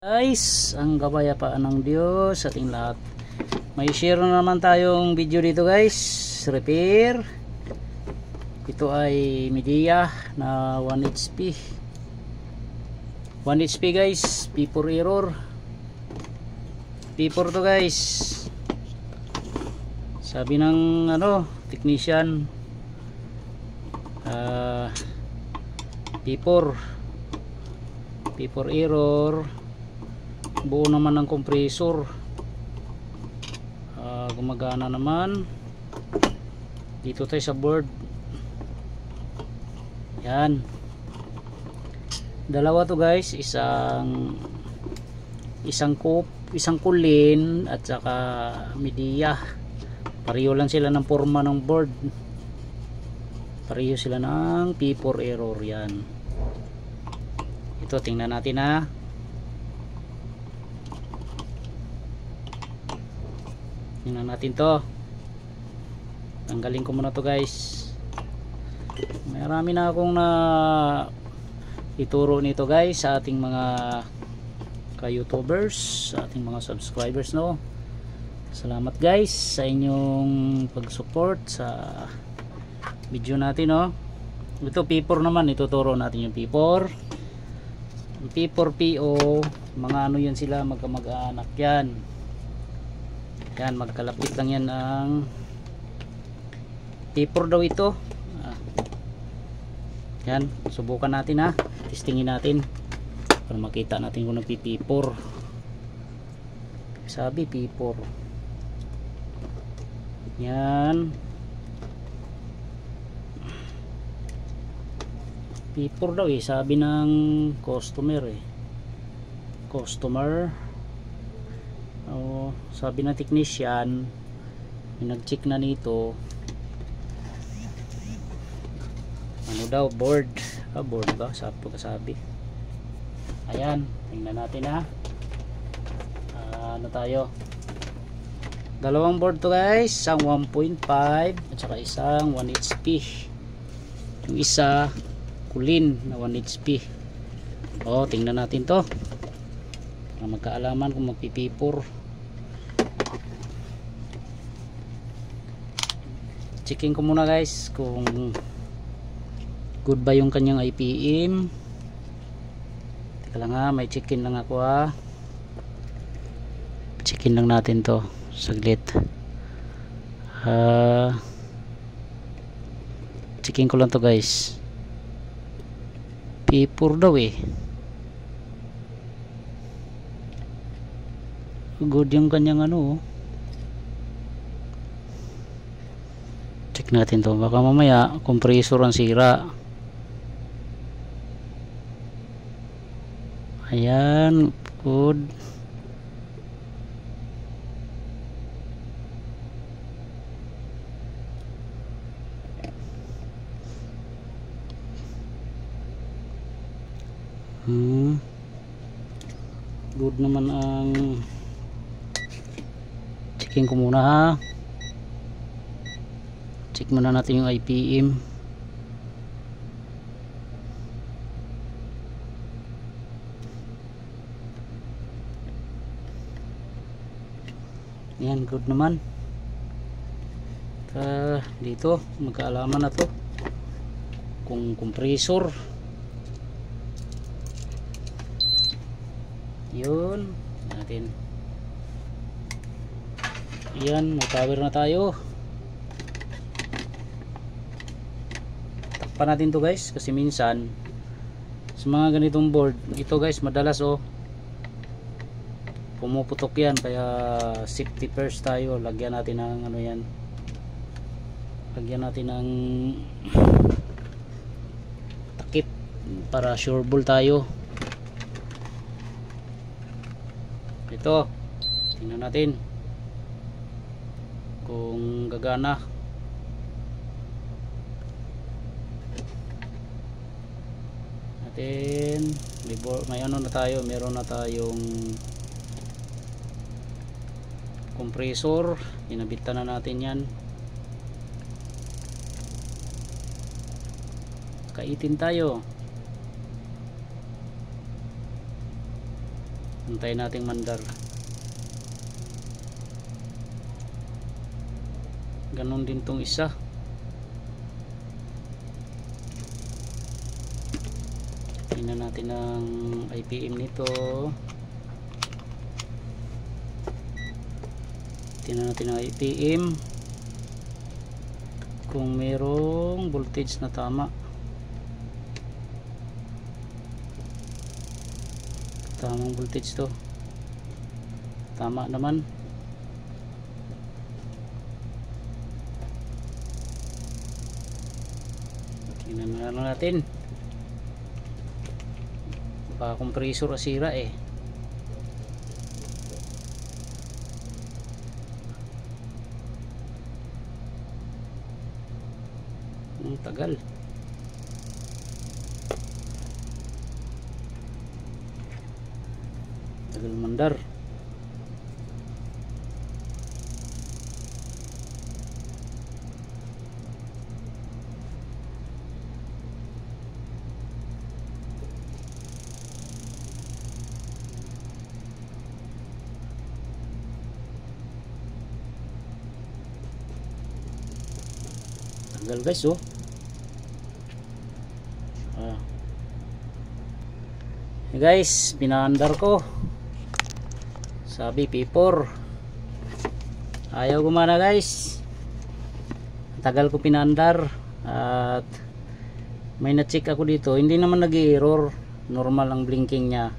Guys, ang kapayapaan ng Diyos sa ating lahat. May share na naman tayong video dito guys. Repair. Ito ay Midea na 1 HP. 1 HP guys. P4 error. P4 to guys. Sabi ng technician, P4 error. Buo naman ng compressor, gumagana naman. Dito tayo sa board. Yan, dalawa to guys, isang kulin at saka Midea. Pareho lang sila ng forma ng board, pareho sila ng P4 error. Yan, ito tingnan natin ha. Tingnan natin to. Tanggalin ko muna to guys. Marami na akong na ituro nito guys sa ating mga ka-youtubers, sa ating mga subscribers, no. Salamat guys sa inyong pag-support sa video natin, no. Ito P4 naman, ituturo natin yung P4. Yung P4 PO, mga ano yan sila, magkamag-anak yan. Yan, magkalapit lang yan ang P4 daw ito. Yan, subukan natin ha. Testingin natin para makita natin kung nagpi-P4. Sabi P4. Yan, P4 daw eh, sabi ng customer eh. Sabi ng technician, yung nag-check na nito, ano daw, board. Board ba? Sabi. Ayan, tingnan natin ha. Ano tayo? Dalawang board to guys, isang 1.5 at saka isang 1 HP. Yung isa kulin na 1 HP. Tingnan natin to para magkaalaman kung magpi-P4. Checking ko muna guys kung good ba yung kanyang IPM. Teka lang ha, may check-in lang ako ha. Check-in lang natin to saglit. Checking ko lang to guys. P4 daw eh. Good yung kanyang check natin to, baka mamaya compressor ang sira. Ayan, good. Good naman ang checking ko muna ha. Check muna natin yung IPM. Yan, good naman. Dito magkaalaman na to kung compressor. Yun natin. Yan, may power na tayo. Takpan natin to guys, kasi minsan sa mga ganitong board, ito guys madalas pumuputok yan, kaya safety first tayo. Lagyan natin ng lagyan natin ng takip para sure ball tayo. Ito, tingnan natin kung gagana. Natin may na tayo, meron na tayong compressor, inabitan na natin yan. Kaitin tayo. Antayin nating mandar. Ganon din tong isa. Tingnan natin ang IPM nito. Tingnan natin ang IPM kung merong voltage na tama. Tamang voltage to. Tama naman. Tingnan na lang natin. Baka compressor asira eh. Tagal. Tagal mandar. Tagal guys oh. Hey guys, pinaandar ko. Sabi P4 ayaw gumana guys. Tagal ko pinaandar. At may na-check ako dito, hindi naman nag-i-error, normal ang blinking nya.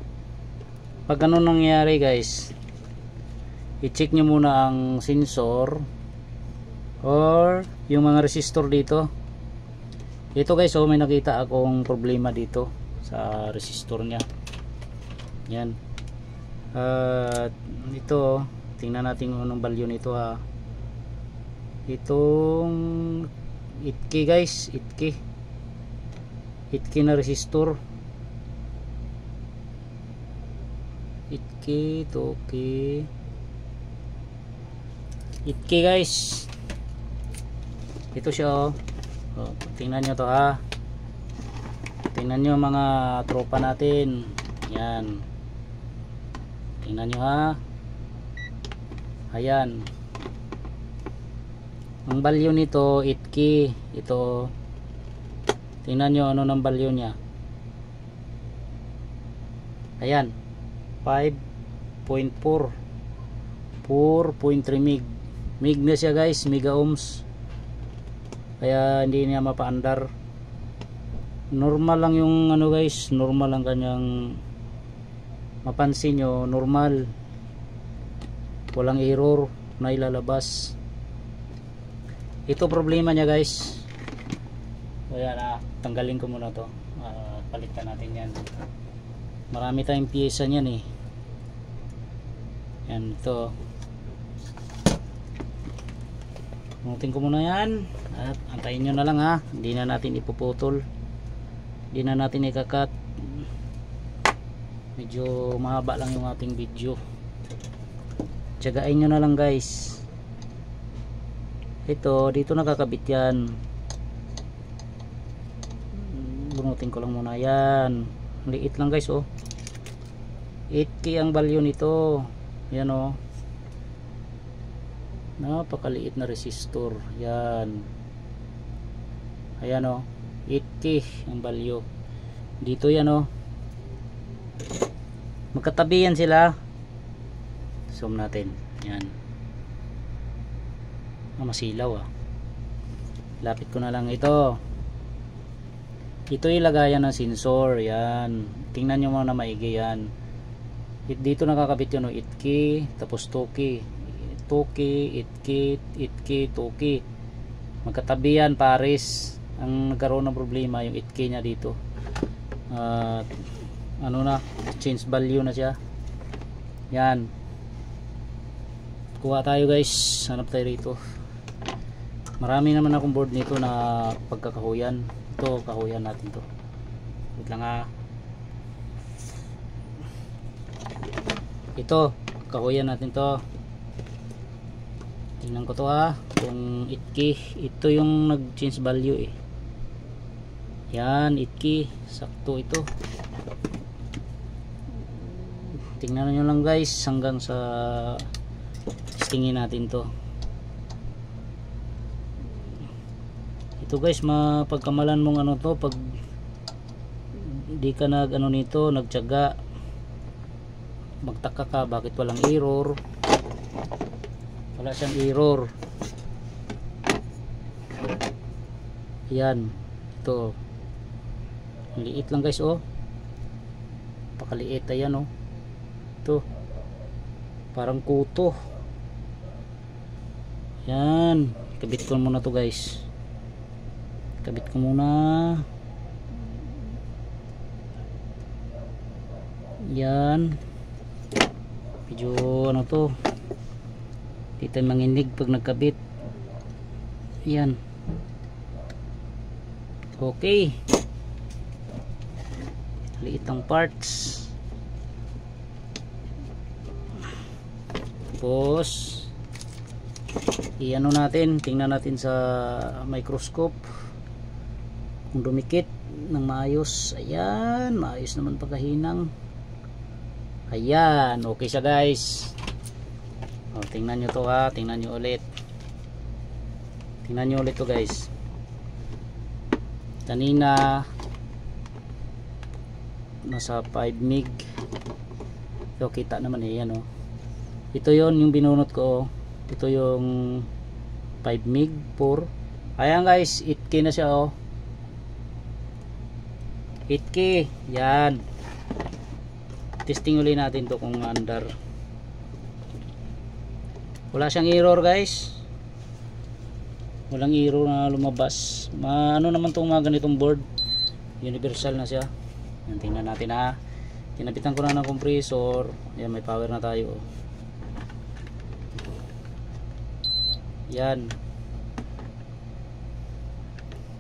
Pag ganun nangyari guys, i-check nyo muna ang sensor or yung mga resistor dito. Ito guys, oh, may nakita akong problema dito sa resistor nya. Yan. Ito, tingnan natin kung anong value nito ha. Itong 8K guys, 8K na resistor. 8K to 8K guys. Ito siya oh. Tingnan nyo to ha. Tingnan nyo mga tropa natin. Yan. Tingnan nyo ha. Ayan. Ang value nito 8K. Ito. Tingnan nyo ano ng value nya. Ayan. 5.4 4.3 mig na siya guys. Mega ohms. Kaya hindi niya mapaandar. Normal lang yung ano guys. Normal lang kanyang mapansin nyo, normal, walang error na ilalabas. Ito problema nya guys. Kaya tanggalin ko muna to. Palitan natin yan. Marami tayong piyesa niyan eh. Yan ito. Punutin ko muna yan. At antayin nyo na lang ha. Hindi na natin ipuputol. Hindi na natin ikakat. Medyo mahaba lang yung ating video. Tiyagain nyo na lang guys. Ito, dito nakakabit yan. Bunutin ko lang muna yan. Liit lang guys oh. 8K ang value nito. Yan oh. Napakaliit na resistor. Yan. Ayan oh. 8K ang value. Dito yan oh. Magkatabi yan sila. Zoom natin. Yan. Masilaw ah. Lapit ko na lang ito. Ito yung lagayan ng sensor. Yan. Tingnan nyo muna maigi yan. Dito nakakabit yun 8K. Tapos 2K. 2K, 8K, 8K, 2K. Magkatabi yan pares. Ang nagkaroon ng problema yung 8K nya dito. Ano na, change value na siya. Yan. Kuha tayo guys. Hanap tayo rito. Marami naman akong board nito na pagkakahuyan. Ito, kahuyan natin to. Wait lang ha. Ito, kahuyan natin to. Tingnan ko to ha. Kung 8K, ito yung nag-change value eh. Yan, 8K. Sakto ito. tingnan nyo lang guys hanggang sa testingin natin to. Ito guys, mapagkamalan mong ano to pag di ka nag ano nito, nagtiyaga, magtaka ka bakit walang error. Wala siyang error. Yan, ito liit lang guys, oh pakaliit. Ayan oh, ito parang kuto. Yan, kabit ko muna to guys, kabit ko muna. Yan, medyo ano to, di tayo manginig pag nagkabit. Yan, okay, liit ang parts. Tapos i-ano natin, tingnan natin sa microscope kung dumikit ng maayos. Ayan, maayos naman pagkahinang. Ayan, okay siya guys. O, tingnan nyo to ha, tingnan nyo ulit. Tingnan nyo ulit to guys. Kanina nasa 5 mig. Ito kita naman eh, yan o. Ito yon yung binunot ko. Ito yung 5 mig 4. Ayan guys, 8K na siya oh. 8K. Yan. Testing ulit natin to kung under. Wala siyang error guys. Walang error na lumabas. Ano naman tong mga ganitong board. Universal na siya. Yan, tingnan natin ha. Kinabitan ko na ng compressor. Ayan, may power na tayo. Yan.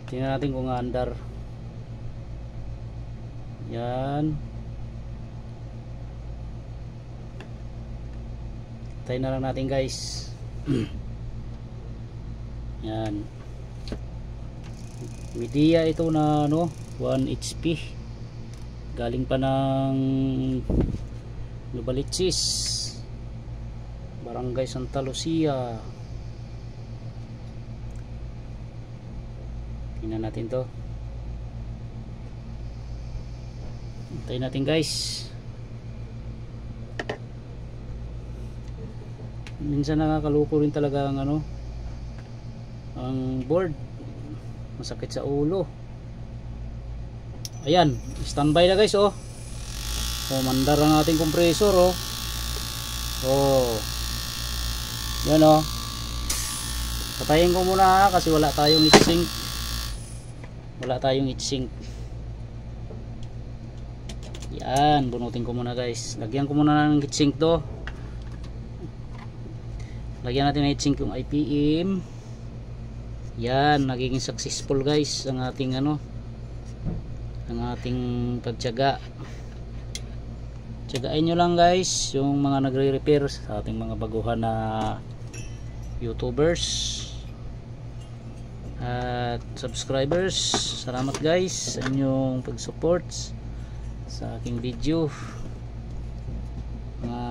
Tingnan natin kung under. Yan. Try na lang natin guys. Yan. Midea ito na ano, 1 HP. Galing pa ng Novaliches, Barangay Santa Lucia. Tingnan natin to. Hintayin natin guys. Minsan nakakaloko rin talaga ang ano, ang board, masakit sa ulo. Ayan, standby na guys oh. Oh, mandar ang ating compressor oh. Oh, yan oh. Patayin ko muna kasi wala tayong heat sink. Wala tayong heat sink. Yan, bunutin ko muna guys. Lagyan ko muna ng heat sink to. Lagyan natin ng heat sink yung IPM. Yan, nagiging successful guys ang ating ano, ang ating pagtiyaga. Tiyagain nyo lang guys yung mga nagre-repair sa ating mga baguhan na YouTubers at subscribers. Salamat guys sa inyong pag-support sa aking video, mga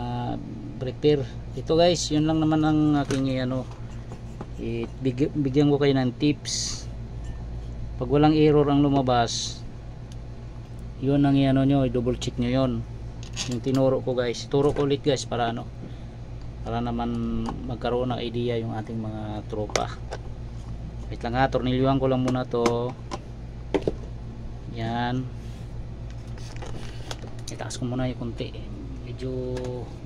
repair. Ito guys, yun lang naman ang aking ano, bigyan ko kayo ng tips. Pag walang error ang lumabas, yun ang ano nyo, double check nyo yun. Yung tinuro ko guys, turo ko ulit guys para ano, para naman magkaroon ng idea yung ating mga tropa. Wait lang ha, tornilyuhan ko lang muna to. Yan, itaas ko muna yung konti, medyo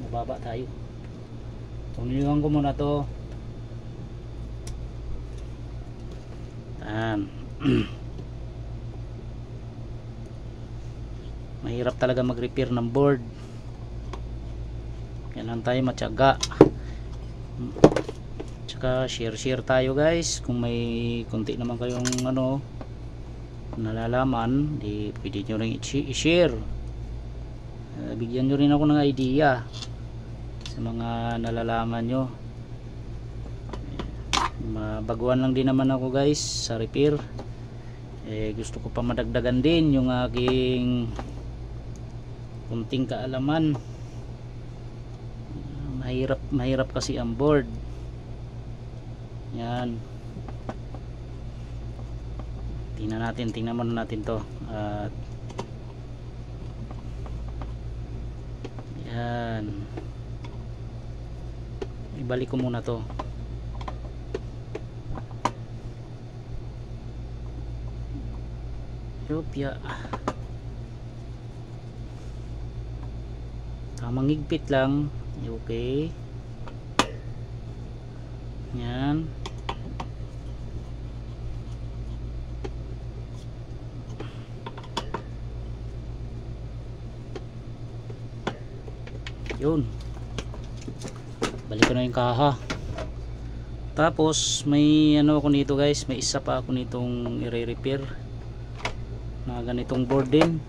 mababa tayo. Tornilyuhan ko muna to. Yan. Mahirap talaga mag-repair ng board. Kailangan tayo matyaga. Tsaka share tayo guys. Kung may konti naman kayong ano nalalaman, di pwede nyo rin i-share. Bigyan nyo rin ako ng idea sa mga nalalaman nyo. Baguhan lang din naman ako guys sa repair. Gusto ko pa madagdagan din yung aking kunting kaalaman mahirap kasi ang board. Yan, tingnan muna natin to. At yan, ibalik ko muna to. Ethiopia, tamang higpit lang. Okay, yan. Yun, balik ko na yung kaha. Tapos may ano ako nito guys, may isa pa ako nitong i-repair na ganitong board din.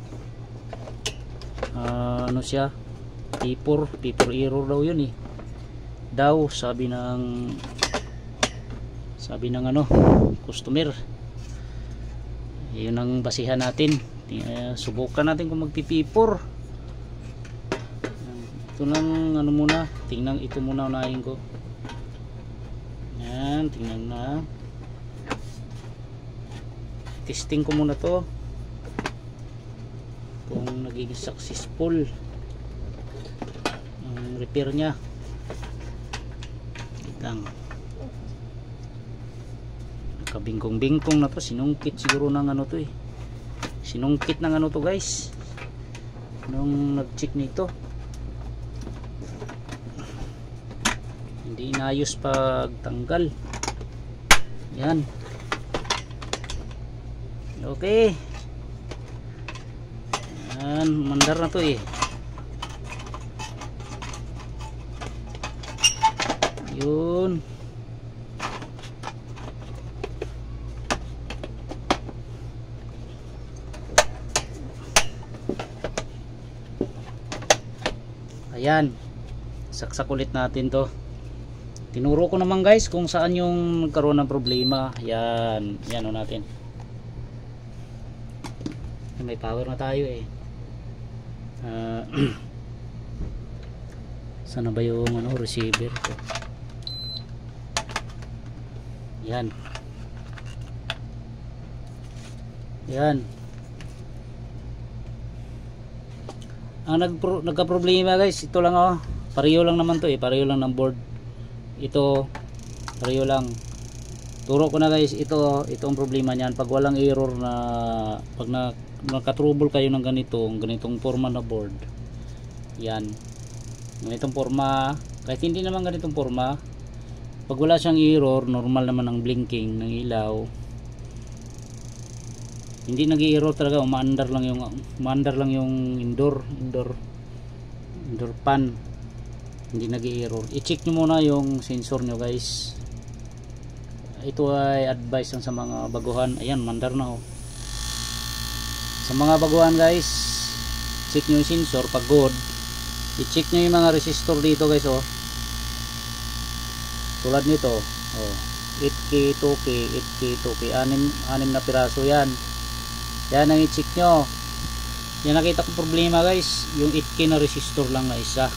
Ano siya, paper error daw yun sabi ng ano, customer. Yun ang basihan natin. Subukan natin kung magpipipor. Ito lang ano muna, tingnan ito muna, unahin ko. Yan, tingnan na. Testing ko muna to kung nagiging successful ang repair nya. Itang nakabingkong-bingkong na to, sinungkit siguro ng ano to sinungkit ng ano to guys nung nag-check nito. Hindi inayos pag tanggal. Yan, okay. Yan, mandar na to yun. Ayan, saksak ulit natin to. Tinuro ko naman guys kung saan yung nagkaroon ng problema. Yan, yan o natin. May power na tayo sana ba yung ano, receiver ko? Yan, yan. Ang nagka-problema guys, ito lang pareho lang naman to pareho lang ng board. Ito pareho lang. Turo ko na guys, ito ang problema niyan. Pag walang error na, pag nakatrouble kayo ng ganitong forma na board, yan, ganitong forma, kahit hindi naman ganitong forma, pag wala siyang error, normal naman ang blinking ng ilaw, hindi nag-i-error talaga, umaandar lang yung indoor pan, hindi nag-i-error. I-check nyo muna yung sensor nyo guys. Ito ay advice lang sa mga baguhan. Ayan, mandar na sa mga baguhan guys, check nyo yung sensor. Pag good, i-check nyo yung mga resistor dito guys tulad nito 8K, 2K, 8K, 2K, 6 na piraso yan ang i-check nyo. Yan, nakita ko problema guys, yung 8K na resistor lang na isa.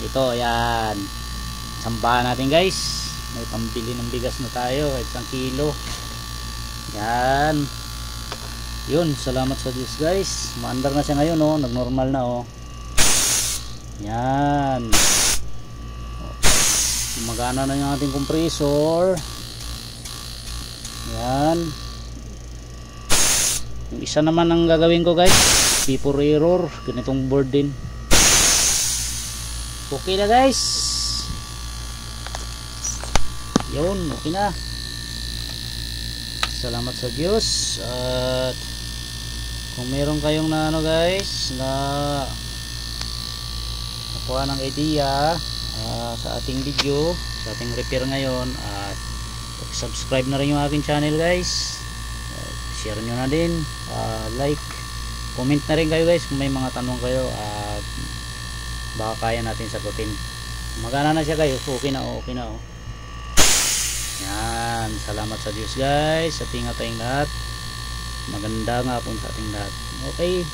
Ito, ayan, sambahan natin guys. May pambili ng bigas na tayo, kahit 1 kilo. Yan, yun, salamat sa Diyos guys, maandar na siya ngayon nagnormal na yan. Magana na yung ating compressor. Yan, yung isa naman ang gagawin ko guys, before error, ganitong board din. Okay na guys, yun, okay na. Salamat sa Diyos. At kung meron kayong na guys, na nakuha ng idea sa ating video, sa ating repair ngayon, at subscribe na rin yung aking channel guys. Share nyo na din, like, comment na rin kayo guys kung may mga tanong kayo, at baka kaya natin sagutin. Magana na siya guys, okay na. Yan, salamat sa Diyos guys, at ingat tayong lahat. Maganda nga po sa ating lahat. Okay.